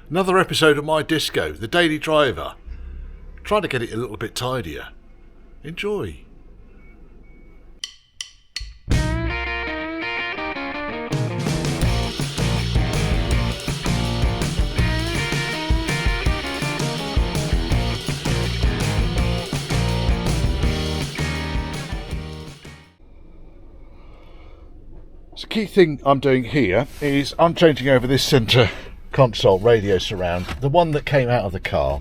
Another episode of my disco, The Daily Driver. Trying to get it a little bit tidier. Enjoy. So the key thing I'm doing here is I'm changing over this centre console radio surround, the one that came out of the car.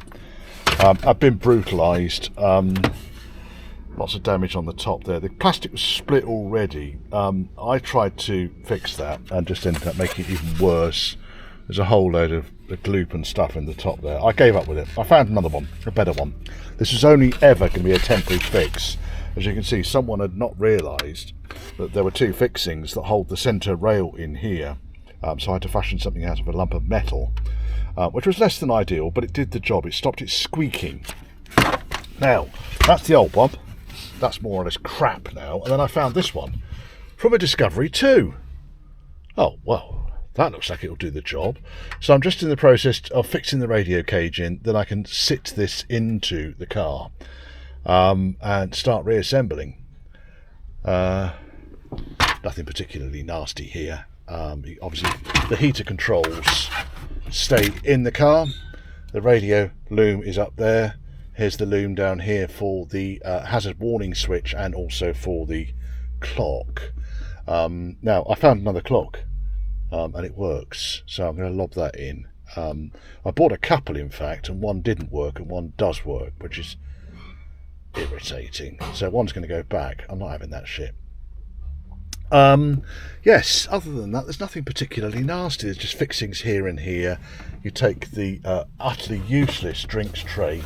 I've been brutalised, lots of damage on the top there. The plastic was split already. I tried to fix that and just ended up making it even worse. There's a whole load of gloop and stuff in the top there. I gave up with it. I found another one, a better one. This was only ever going to be a temporary fix. As you can see, someone had not realised that there were two fixings that hold the centre rail in here. So I had to fashion something out of a lump of metal, which was less than ideal, but it did the job. It stopped it squeaking. Now, that's the old one. That's more or less crap now. And then I found this one from a Discovery too. Oh, well, that looks like it'll do the job. So I'm just in the process of fixing the radio cage in, then I can sit this into the car and start reassembling. Nothing particularly nasty here. Obviously the heater controls stay in the car. The radio loom is up there. Here's the loom down here for the hazard warning switch and also for the clock. Now I found another clock and it works, so I'm going to lob that in. I bought a couple in fact, and one didn't work and one does work, which is irritating. So one's going to go back. I'm not having that shit. Yes, other than that, there's nothing particularly nasty. There's just fixings here and here. You take the utterly useless drinks tray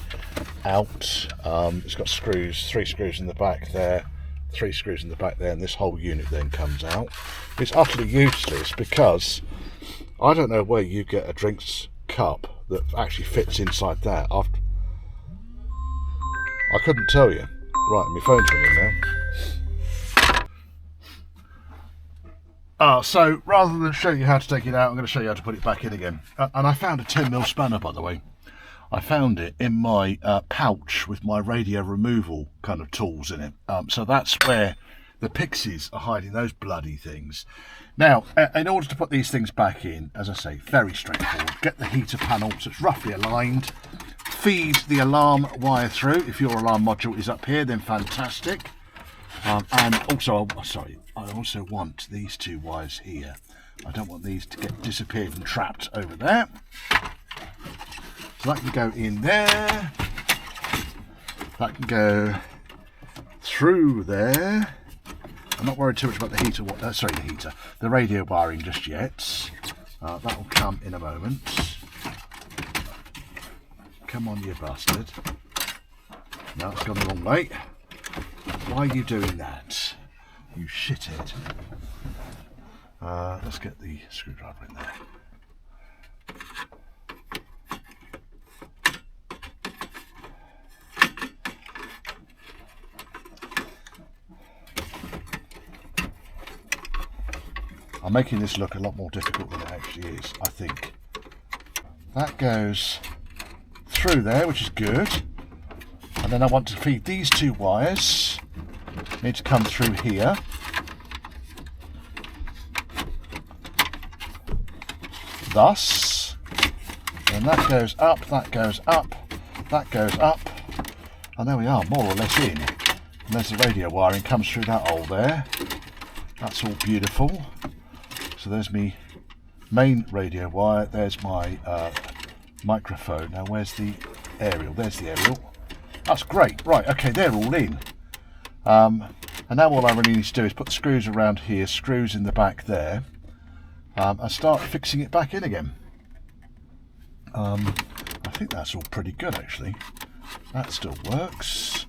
out. It's got screws, 3 screws in the back there, 3 screws in the back there, and this whole unit then comes out. It's utterly useless because I don't know where you get a drinks cup that actually fits inside that. I couldn't tell you. Right, my phone's ringing now. So rather than show you how to take it out, I'm going to show you how to put it back in again. And I found a 10mm spanner, by the way. I found it in my pouch with my radio removal kind of tools in it. So that's where the pixies are hiding, those bloody things. Now, in order to put these things back in, as I say, very straightforward. Get the heater panel so it's roughly aligned. Feed the alarm wire through. If your alarm module is up here, then fantastic. And also, I also want these 2 wires here. I don't want these to get disappeared and trapped over there. So that can go in there. That can go through there. I'm not worried too much about the heater. The radio wiring just yet. That will come in a moment. Come on, you bastard. No, it's gone the wrong way. Why are you doing that? You shithead. Let's get the screwdriver in there. I'm making this look a lot more difficult than it actually is, I think. That goes through there, which is good. And then I want to feed these 2 wires. Need to come through here. Thus. And that goes up, that goes up, that goes up. And there we are, more or less in. And there's the radio wiring, comes through that hole there. That's all beautiful. So there's my main radio wire. There's my microphone. Now where's the aerial? There's the aerial. That's great. Right, okay, they're all in. And now all I really need to do is put the screws around here, screws in the back there, and start fixing it back in again. I think that's all pretty good actually. That still works.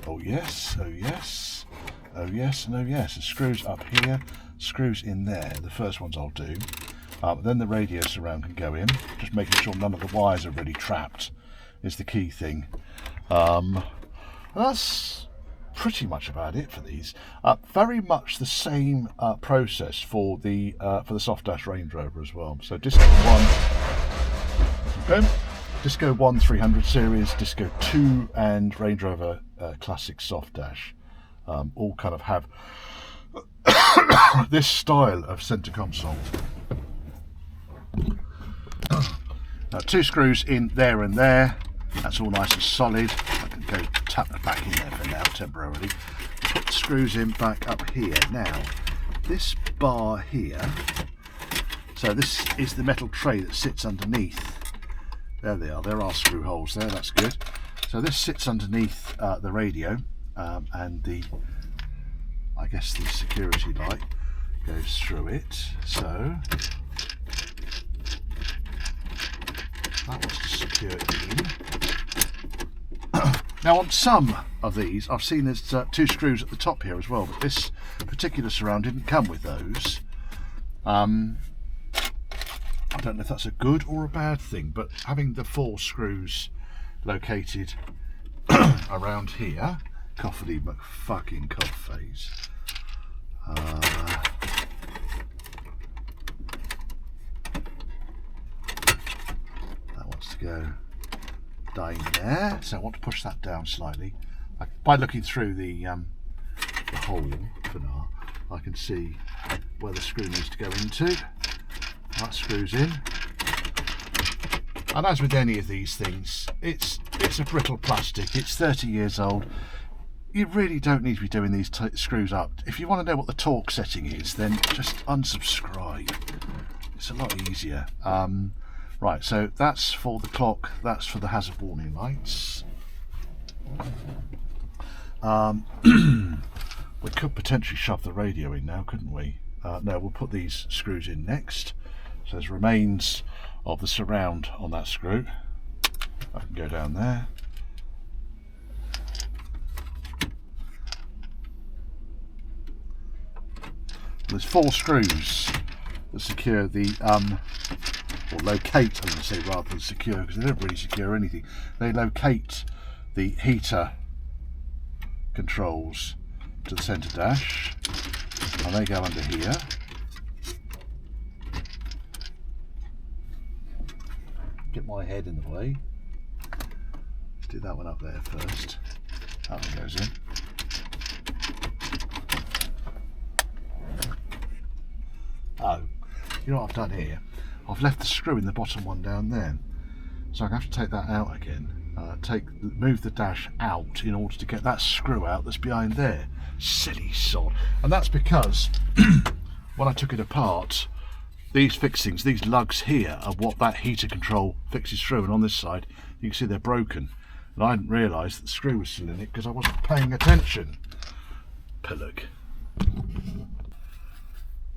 Oh yes, oh yes, oh yes, and oh yes. The screws up here, screws in there. The first ones I'll do. Then the radio surround can go in. Just making sure none of the wires are really trapped is the key thing. That's pretty much about it for these. Very much the same process for the soft dash Range Rover as well. So disc 1, Disco 1 300 series, Disco 2 and Range Rover Classic Soft Dash all kind of have this style of centre console. Now 2 screws in there and there, that's all nice and solid. I can go tap that back in there for now temporarily. Put the screws in back up here. Now this bar here, so this is the metal tray that sits underneath. There they are, there are screw holes there, that's good. So this sits underneath the radio and the, I guess the security light goes through it. So that was to secure it in. Now on some of these I've seen there's 2 screws at the top here as well, but this particular surround didn't come with those. I don't know if that's a good or a bad thing, but having the 4 screws located around here, Coffee McFucking cough phase. That wants to go down there, so I want to push that down slightly. By looking through the hole for now, I can see where the screw needs to go into. That screws in, and as with any of these things, it's a brittle plastic, it's 30 years old. You really don't need to be doing these screws up. If you want to know what the torque setting is, then just unsubscribe. It's a lot easier. Right, so that's for the clock, that's for the hazard warning lights. We could potentially shove the radio in now, couldn't we? No, we'll put these screws in next. So there's remains of the surround on that screw. I can go down there. There's 4 screws that secure the, or locate, I'm going to say rather than secure, because they don't really secure anything. They locate the heater controls to the centre dash, and they go under here. Get my head in the way. Let's do that one up there first. That one goes in. Oh, you know what I've done here? I've left the screw in the bottom one down there, so I'm going to have to take that out again. Move the dash out in order to get that screw out that's behind there. Silly sod. And that's because when I took it apart, these fixings, these lugs here, are what that heater control fixes through, and on this side you can see they're broken, and I didn't realise that the screw was still in it because I wasn't paying attention. Pillock.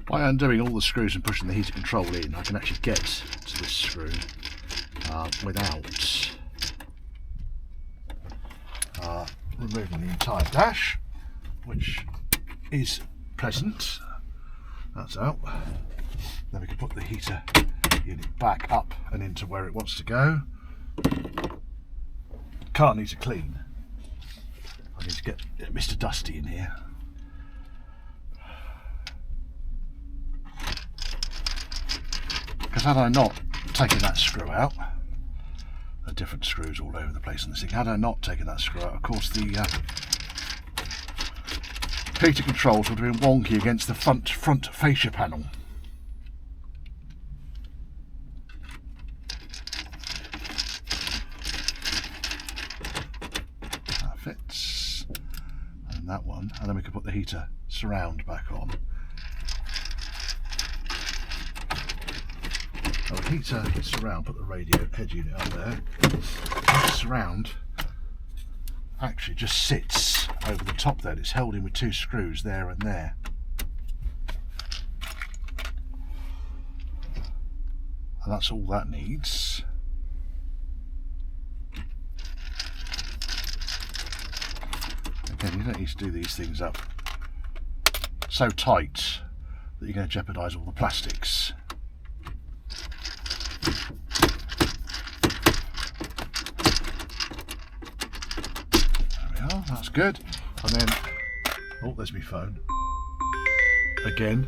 By undoing all the screws and pushing the heater control in, I can actually get to this screw without removing the entire dash, which is pleasant. That's out. Then we can put the heater unit back up and into where it wants to go. Car needs a clean. I need to get Mr. Dusty in here. Because had I not taken that screw out, there are different screws all over the place on this thing. Had I not taken that screw out, of course the heater controls would have been wonky against the front fascia panel. That fits, and that one, and then we can put the heater surround back on. Now the heater surround, put the radio head unit up there. The surround actually just sits over the top there. It's held in with 2 screws there and there. And that's all that needs. Again, you don't need to do these things up so tight that you're going to jeopardise all the plastics. That's good. And then, oh, there's my phone again,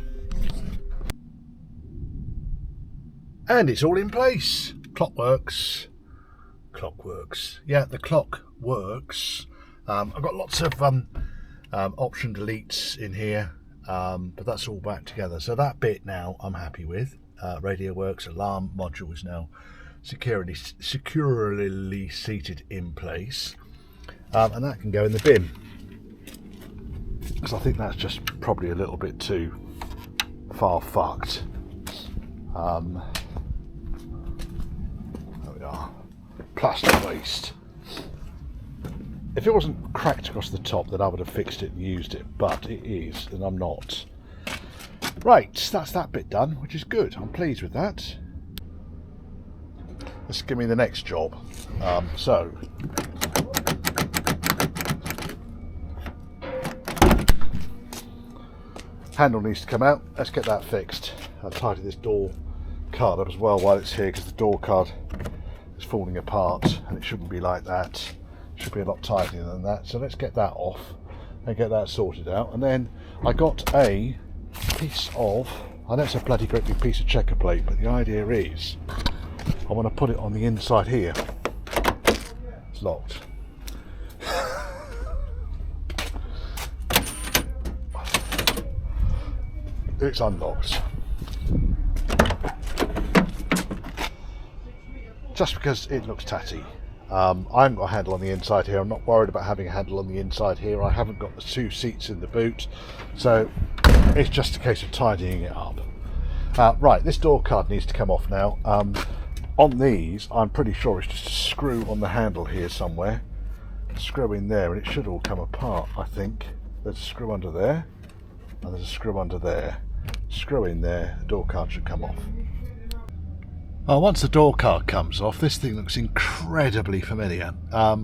and it's all in place. Clock works. Yeah, the clock works. I've got lots of option deletes in here, but that's all back together. So that bit now I'm happy with. Radio works. Alarm module is now securely seated in place, and that can go in the bin, because I think that's just probably a little bit too far fucked. There we are. Plastic waste. If it wasn't cracked across the top, then I would have fixed it and used it, but it is, and I'm not. Right, that's that bit done, which is good. I'm pleased with that. Let's give me the next job. Handle needs to come out. Let's get that fixed. I'll tidy this door card up as well while it's here, because the door card is falling apart, and it shouldn't be like that. It should be a lot tidier than that. So let's get that off and get that sorted out. And then I got a piece of, I know it's a bloody great big piece of checker plate, but the idea is I want to put it on the inside here. It's locked. It's unlocked. Just because it looks tatty. I haven't got a handle on the inside here. I'm not worried about having a handle on the inside here. I haven't got the 2 seats in the boot, so it's just a case of tidying it up. Right, this door card needs to come off now. On these, I'm pretty sure it's just a screw on the handle here somewhere. Screw in there, and it should all come apart, I think. There's a screw under there, and there's a screw under there. Screw in there, the door card should come off. Oh, once the door card comes off, this thing looks incredibly familiar.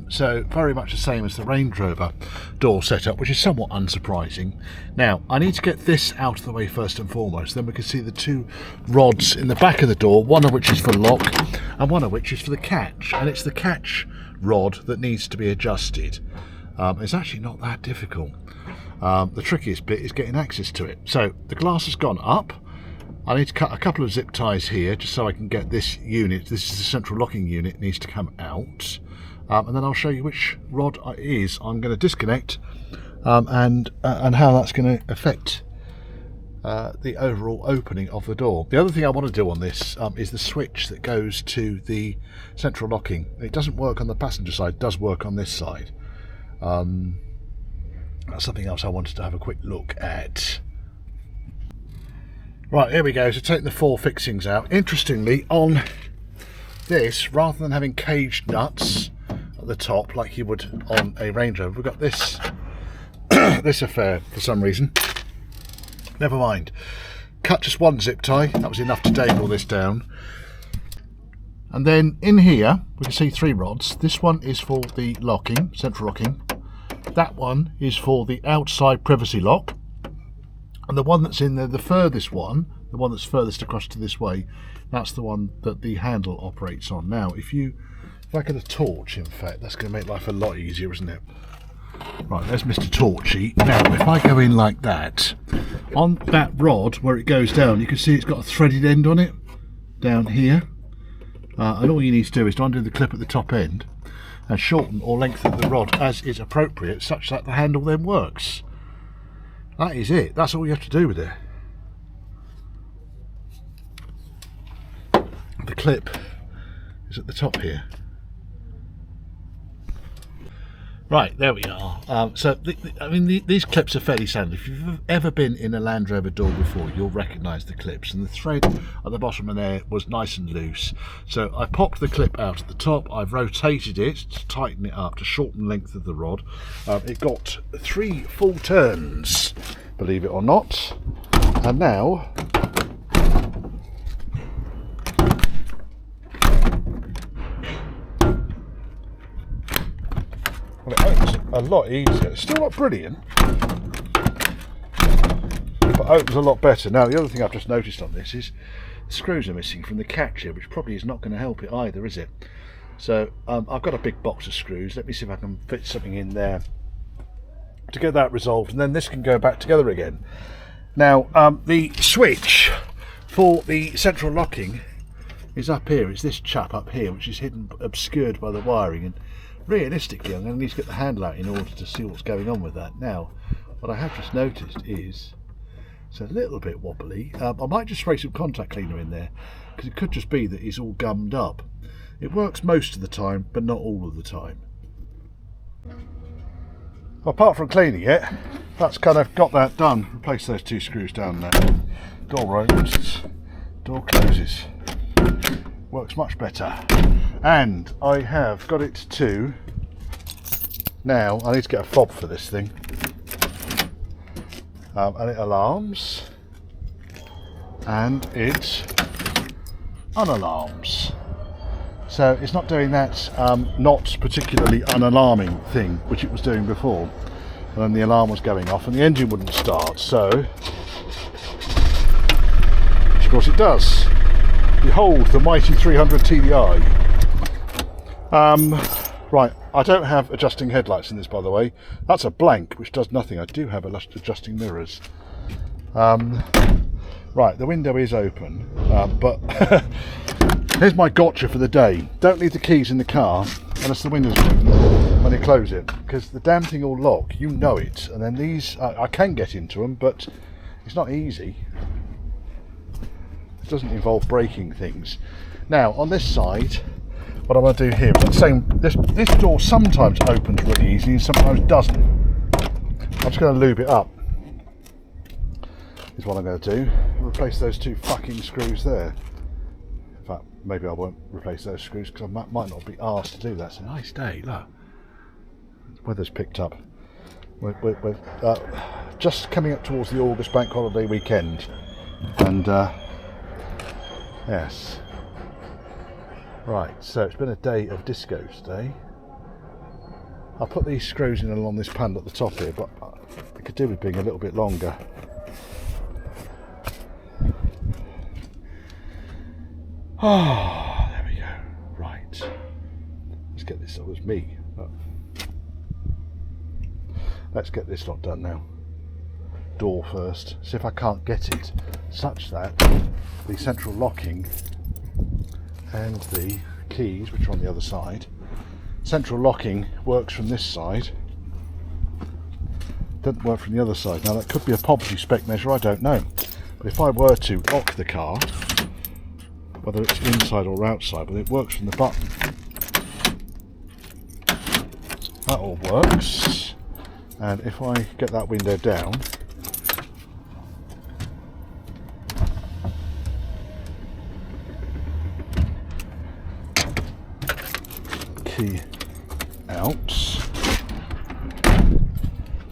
So very much the same as the Range Rover door setup, which is somewhat unsurprising. Now, I need to get this out of the way first and foremost. Then we can see the 2 rods in the back of the door, one of which is for lock and one of which is for the catch. And it's the catch rod that needs to be adjusted. It's actually not that difficult. The trickiest bit is getting access to it. So the glass has gone up. I need to cut a couple of zip ties here just so I can get this unit, this is the central locking unit, needs to come out, and then I'll show you which rod it is I'm going to disconnect, and how that's going to affect the overall opening of the door. The other thing I want to do on this is the switch that goes to the central locking. It doesn't work on the passenger side, it does work on this side. That's something else I wanted to have a quick look at. Right, here we go. So take the 4 fixings out. Interestingly, on this, rather than having caged nuts at the top like you would on a Range Rover, we've got this this affair for some reason. Never mind. Cut just 1 zip tie. That was enough to dangle this down. And then in here, we can see 3 rods. This one is for the locking, central locking. That one is for the outside privacy lock. And the one that's in there, the furthest one, the one that's furthest across to this way, that's the one that the handle operates on. Now, if I get a torch, in fact, that's going to make life a lot easier, isn't it? Right, there's Mr. Torchy. Now, if I go in like that, on that rod where it goes down, you can see it's got a threaded end on it, down here. And all you need to do is to undo the clip at the top end and shorten or lengthen the rod as is appropriate, such that the handle then works. That is it. That's all you have to do with it. The clip is at the top here. Right, there we are. These clips are fairly standard. If you've ever been in a Land Rover door before, you'll recognise the clips. And the thread at the bottom of there was nice and loose. So I popped the clip out at the top. I've rotated it to tighten it up, to shorten the length of the rod. It got 3 full turns, believe it or not. And now it opens a lot easier. It's still not brilliant, but opens a lot better. Now, the other thing I've just noticed on this is the screws are missing from the catch here, which probably is not going to help it either, is it? So I've got a big box of screws. Let me see if I can fit something in there to get that resolved, and then this can go back together again. Now, the switch for the central locking is up here. It's this chap up here which is hidden, obscured by the wiring, and realistically I'm going to need to get the handle out in order to see what's going on with that. Now what I have just noticed is it's a little bit wobbly. I might just spray some contact cleaner in there, because it could just be that he's all gummed up. It works most of the time, but not all of the time. Apart from cleaning it, that's kind of got that done. Replace those 2 screws down there. Door opens, door closes. Works much better. And I have got it to... Now, I need to get a fob for this thing. And it alarms. And it unalarms. So it's not doing that not particularly unalarming thing which it was doing before. And then the alarm was going off and the engine wouldn't start. So, of course it does. Behold the mighty 300 TDI. Right, I don't have adjusting headlights in this, by the way. That's a blank, which does nothing. I do have adjusting mirrors. Right, the window is open, but here's my gotcha for the day. Don't leave the keys in the car unless the window's open when you close it, because the damn thing will lock, you know it. And then these, I can get into them, but it's not easy. It doesn't involve breaking things. Now, on this side, what I'm going to do here, this door sometimes opens really easy and sometimes doesn't. I'm just going to lube it up. Is what I'm going to do. Replace those 2 fucking screws there. In fact, maybe I won't replace those screws because I might not be asked to do that. It's a nice day, look. The weather's picked up. We're just coming up towards the August bank holiday weekend. And, yes. Right, so it's been a day of discos today. I'll put these screws in along this panel at the top here, but it could do with being a little bit longer. Oh, there we go. Right. Let's get this. Oh, it's me. Oh. Let's get this lot done now. Door first. See if I can't get it such that the central locking and the keys, which are on the other side. Central locking works from this side. Doesn't work from the other side. Now that could be a poverty spec measure, I don't know. But if I were to lock the car, whether it's inside or outside, but it works from the button. That all works. And if I get that window down, key out.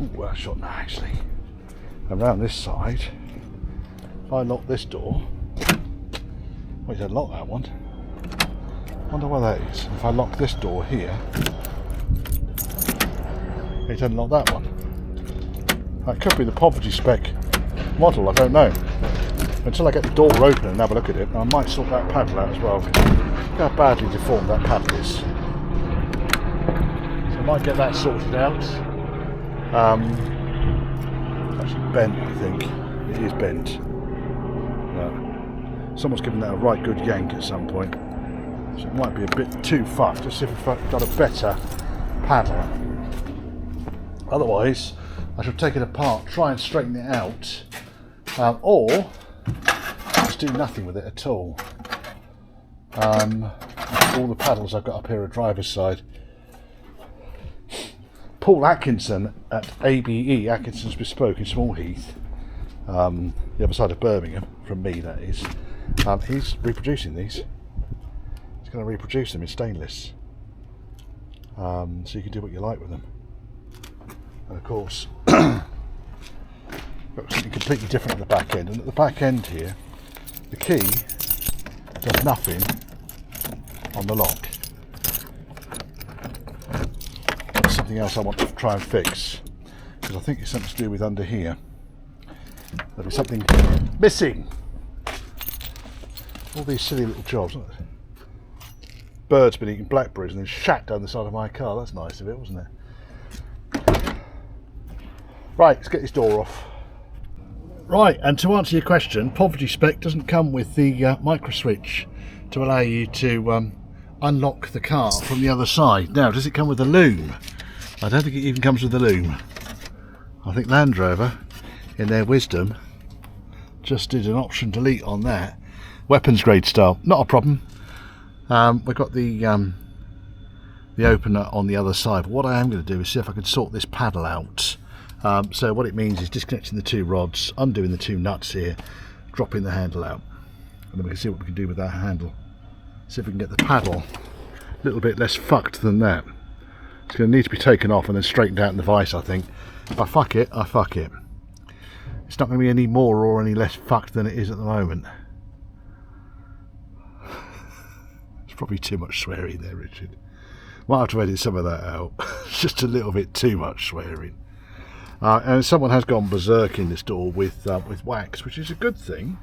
Ooh, I shot now actually. Around this side, if I lock this door, wait, don't lock that one. Wonder why that is. If I lock this door here, it doesn't lock that one. That could be the poverty spec model, I don't know. Until I get the door open and have a look at it, I might sort that paddle out as well. Look how badly deformed that paddle is. So I might get that sorted out. Actually bent, I think. It is bent. Someone's given that a right good yank at some point. So it might be a bit too fucked. Let's see if I've got a better paddle. Otherwise, I shall take it apart, try and straighten it out, or just do nothing with it at all. All the paddles I've got up here are driver's side. Paul Atkinson at ABE, Atkinson's Bespoke in Small Heath, the other side of Birmingham, from me that is, he's reproducing these. He's going to reproduce them in stainless, so you can do what you like with them. And of course, got something completely different at the back end, and at the back end here, the key does nothing on the lock. That's something else I want to try and fix, because I think it's something to do with under here. There'll be something missing. All these silly little jobs. Bird's been eating blackberries and then shat down the side of my car. That's nice of it, wasn't it? Right, let's get this door off. Right, and to answer your question, poverty spec doesn't come with the micro switch to allow you to unlock the car from the other side. Now, does it come with a loom? I don't think it even comes with a loom. I think Land Rover, in their wisdom, just did an option delete on that. Weapons grade style, not a problem. We've got the opener on the other side, but what I am going to do is see if I can sort this paddle out. So what it means is disconnecting the two rods, undoing the two nuts here, dropping the handle out, and then we can see what we can do with that handle. See if we can get the paddle a little bit less fucked than that. It's going to need to be taken off and then straightened out in the vise, I think. If I fuck it, I fuck it. It's not going to be any more or any less fucked than it is at the moment. It's probably too much swearing there, Richard. Might have to edit some of that out. It's just a little bit too much swearing. And someone has gone berserk in this door with wax, which is a good thing.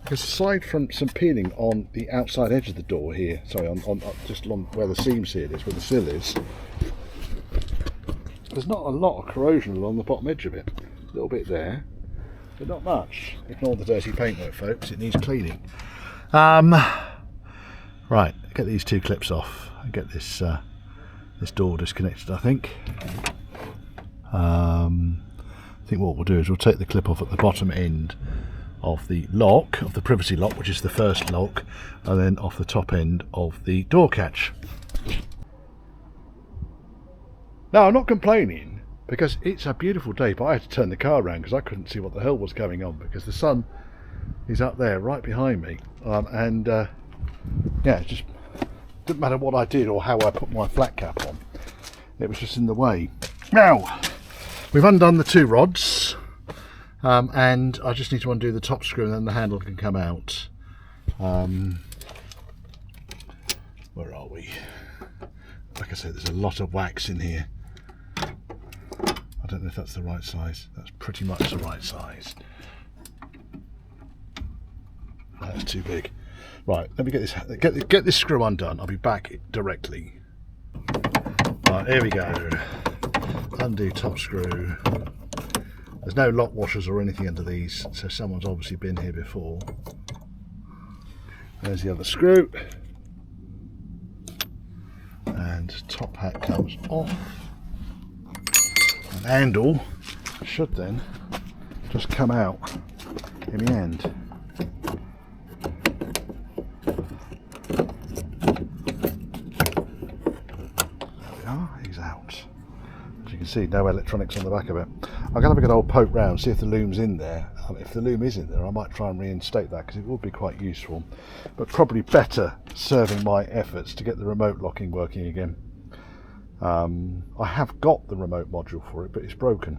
Because aside from some peeling on the outside edge of the door here, sorry, on just along where the seams here is, where the sill is, there's not a lot of corrosion along the bottom edge of it. A little bit there, but not much. Ignore the dirty paintwork, folks, it needs cleaning. Right, get these two clips off and get this this door disconnected, I think. I think what we'll do is we'll take the clip off at the bottom end of the lock, of the privacy lock, which is the first lock, and then off the top end of the door catch. Now, I'm not complaining because it's a beautiful day, but I had to turn the car around because I couldn't see what the hell was going on because the sun is up there right behind me, yeah, it just didn't matter what I did or how I put my flat cap on, it was just in the way. Now, we've undone the two rods. And I just need to undo the top screw and then the handle can come out. Where are we? Like I said, there's a lot of wax in here. I don't know if that's the right size. That's pretty much the right size. That's too big. Right, let me get this get this screw undone. I'll be back directly. Right, here we go. Undo top screw. There's no lock washers or anything under these, so someone's obviously been here before. There's the other screw. And top hat comes off. And handle should then just come out in the end. There we are, he's out. As you can see, no electronics on the back of it. I'm going to have a good old poke round, see if the loom's in there. If the loom is in there, I might try and reinstate that because it would be quite useful. But probably better serving my efforts to get the remote locking working again. I have got the remote module for it, but it's broken.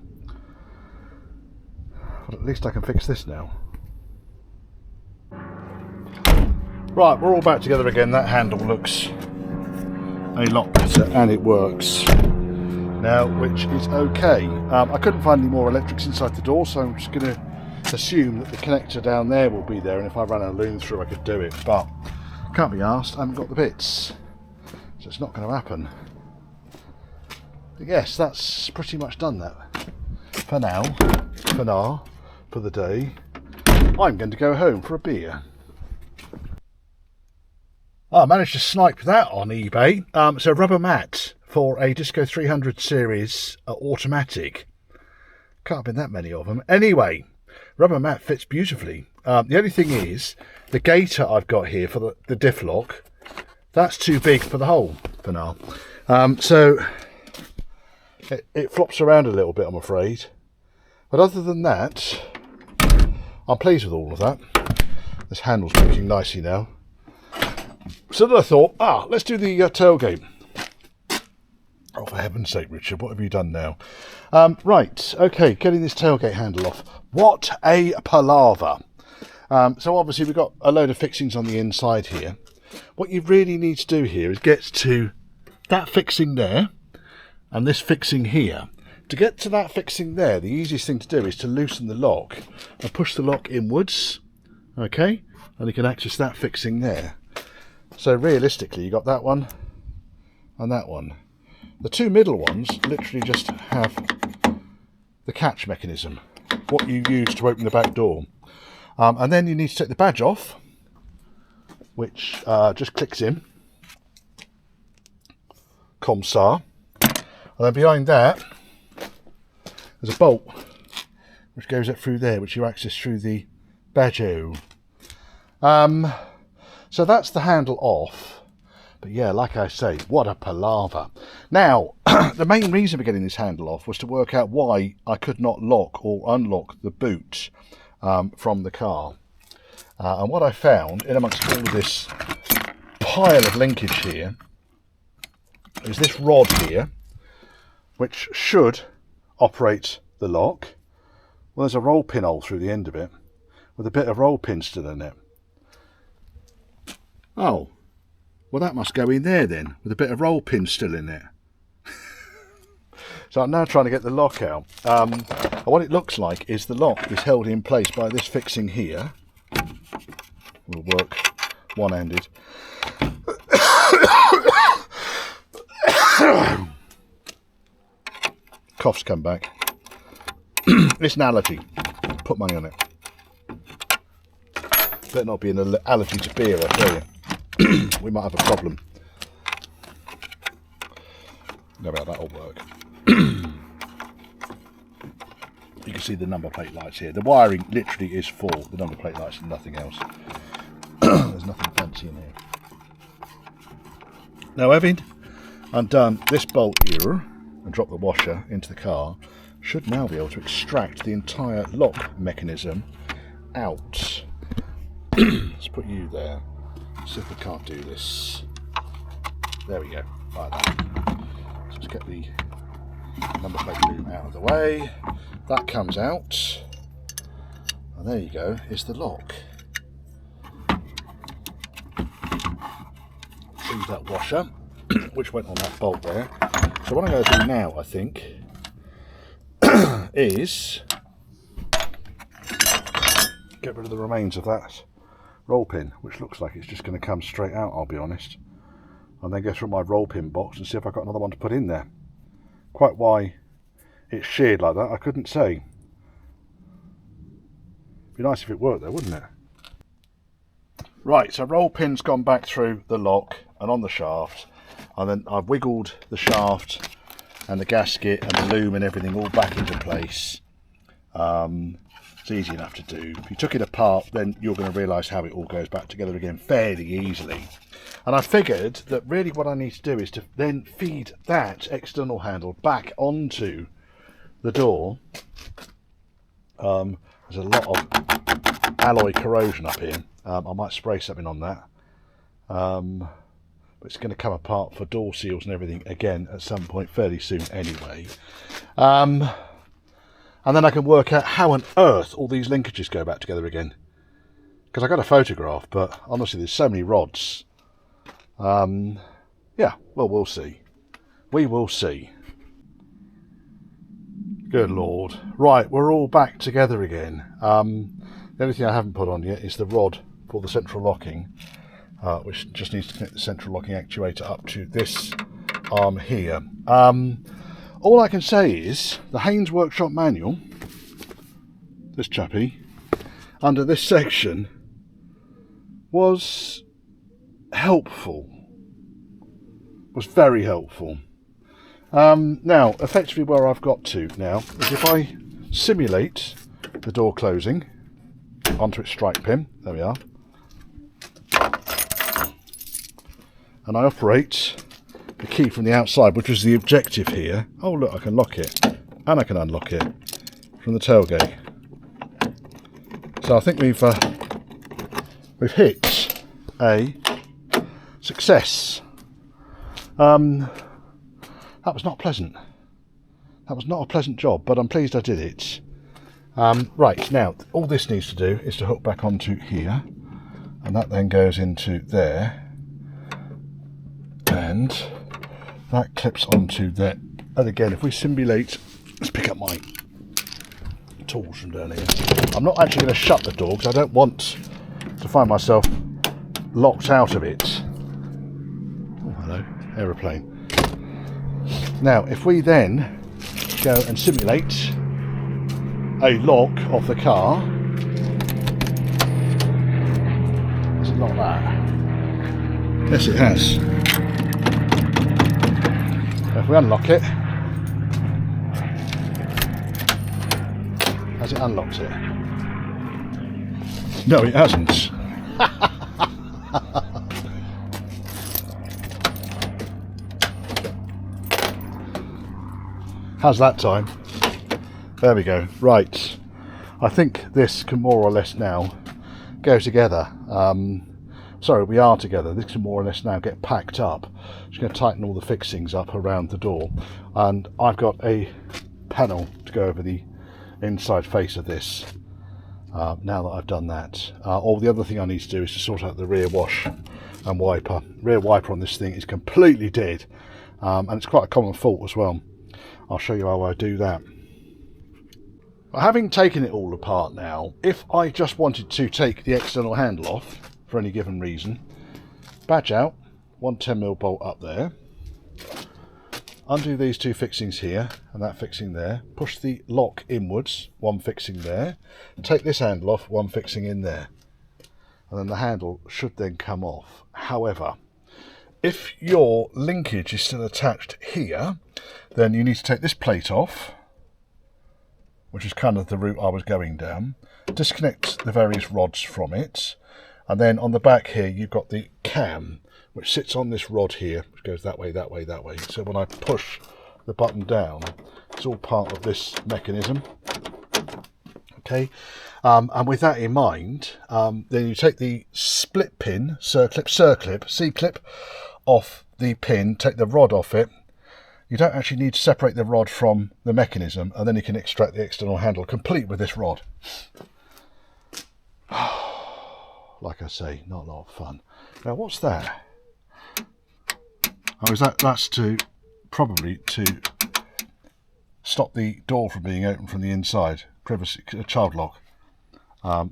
But at least I can fix this now. Right, we're all back together again. That handle looks a lot better and it works now, which is okay. I couldn't find any more electrics inside the door, so I'm just going to assume that the connector down there will be there, and if I ran a loom through I could do it, but can't be asked, I haven't got the bits, so it's not going to happen. But yes, that's pretty much done that for now, for the day. I'm going to go home for a beer. I managed to snipe that on eBay. So rubber mat for a Disco 300 series automatic. Can't have been that many of them. Anyway, rubber mat fits beautifully. The only thing is, the gaiter I've got here for the diff lock, that's too big for the hole for now. So it flops around a little bit, I'm afraid. But other than that, I'm pleased with all of that. This handle's working nicely now. So then I thought, let's do the tailgate. Oh, for heaven's sake, Richard, what have you done now? Right, okay, getting this tailgate handle off. What a palaver. So obviously we've got a load of fixings on the inside here. What you really need to do here is get to that fixing there and this fixing here. To get to that fixing there, the easiest thing to do is to loosen the lock and push the lock inwards, okay? And you can access that fixing there. So realistically, you got that one and that one. The two middle ones literally just have the catch mechanism, what you use to open the back door. And then you need to take the badge off, which just clicks in. Comsar. And then behind that, there's a bolt which goes up through there, which you access through the badge. So that's the handle off. But yeah, like I say, what a palaver. Now, the main reason for getting this handle off was to work out why I could not lock or unlock the boot from the car. And what I found, in amongst all of this pile of linkage here, is this rod here, which should operate the lock. Well, there's a roll pin hole through the end of it, with a bit of roll pin still in it. Oh, well that must go in there then, with a bit of roll pin still in it. So I'm now trying to get the lock out. And what it looks like is the lock is held in place by this fixing here. Will work one-handed. Coughs come back. It's an allergy. Put money on it. Better not be an allergy to beer, I tell you. We might have a problem. No doubt that'll work. You can see the number plate lights here. The wiring literally is for the number plate lights and nothing else. There's nothing fancy in here. Now, having undone this bolt here and dropped the washer into the car, should now be able to extract the entire lock mechanism out. Let's put you there. See if we can't do this. There we go, like that. So let's get the number plate loom out of the way. That comes out. And there you go, is the lock. Leave that washer, which went on that bolt there. So what I'm going to do now, I think, is get rid of the remains of that roll pin, which looks like it's just going to come straight out, I'll be honest, and then go through my roll pin box and see if I've got another one to put in there. Quite why it's sheared like that, I couldn't say. Be nice if it worked though, wouldn't it? Right, so roll pin's gone back through the lock and on the shaft, and then I've wiggled the shaft and the gasket and the loom and everything all back into place. It's easy enough to do. If you took it apart, then you're going to realise how it all goes back together again fairly easily. And I figured that really what I need to do is to then feed that external handle back onto the door. There's a lot of alloy corrosion up here. I might spray something on that. But it's going to come apart for door seals and everything again at some point fairly soon anyway. And then I can work out how on earth all these linkages go back together again. Because I got a photograph, but honestly there's so many rods. Yeah, well, we'll see. We will see. Good Lord. Right, we're all back together again. The only thing I haven't put on yet is the rod for the central locking, which just needs to connect the central locking actuator up to this arm here. All I can say is the Haynes Workshop manual, this chappy, under this section was helpful. Was very helpful. Now, effectively where I've got to now is if I simulate the door closing onto its strike pin, there we are, and I operate the key from the outside, which was the objective here. Oh look, I can lock it and I can unlock it from the tailgate. So I think we've hit a success. That was not pleasant. That was not a pleasant job, but I'm pleased I did it. Right, now all this needs to do is to hook back onto here, and that then goes into there, and that clips onto there. And again, if we simulate, let's pick up my tools from down here. I'm not actually going to shut the door because I don't want to find myself locked out of it. Oh, hello, aeroplane. Now, if we then go and simulate a lock of the car, does it lock that? Yes, it has. If we unlock it, has it unlocked it? No, it hasn't. How's that time? There we go. Right. I think this can more or less now go together. Sorry, we are together. This can more or less now get packed up. Just going to tighten all the fixings up around the door. And I've got a panel to go over the inside face of this. Now that I've done that. All the other thing I need to do is to sort out the rear wash and wiper. Rear wiper on this thing is completely dead. And it's quite a common fault as well. I'll show you how I do that. Having taken it all apart now, if I just wanted to take the external handle off for any given reason, badge out, one 10mm bolt up there, undo these two fixings here and that fixing there, push the lock inwards, one fixing there, take this handle off, one fixing in there, and then the handle should then come off. However, if your linkage is still attached here, then you need to take this plate off, which is kind of the route I was going down, disconnect the various rods from it, and then on the back here you've got the cam, which sits on this rod here, which goes that way, that way, that way. So when I push the button down, it's all part of this mechanism. Okay, and with that in mind, then you take the split pin, C-clip off the pin, take the rod off it. You don't actually need to separate the rod from the mechanism, and then you can extract the external handle complete with this rod. Like I say, not a lot of fun. Now what's that? Oh, that's probably to stop the door from being opened from the inside, privacy, child lock,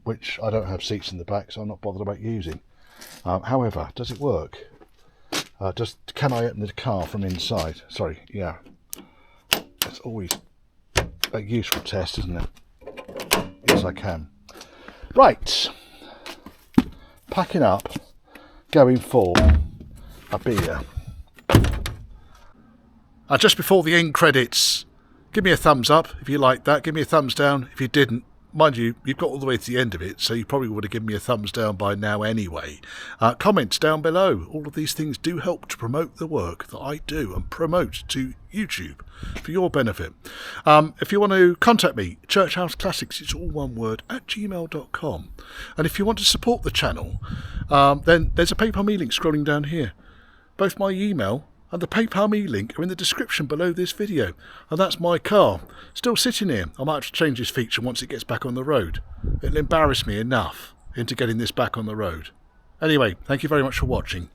which I don't have seats in the back, so I'm not bothered about using. However, does it work? Can I open the car from inside? Sorry, yeah. It's always a useful test, isn't it? Yes, I can. Right. Packing up, going for a beer. Just before the end credits, give me a thumbs up if you liked that. Give me a thumbs down if you didn't. Mind you, you've got all the way to the end of it, so you probably would have given me a thumbs down by now anyway. Comments down below. All of these things do help to promote the work that I do and promote to YouTube for your benefit. If you want to contact me, churchhouseclassics, it's all one word, @gmail.com. And if you want to support the channel, then there's a PayPal me link scrolling down here. Both my email and the PayPal me link are in the description below this video. And that's my car, still sitting here. I might have to change this feature once it gets back on the road. It'll embarrass me enough into getting this back on the road. Anyway, thank you very much for watching.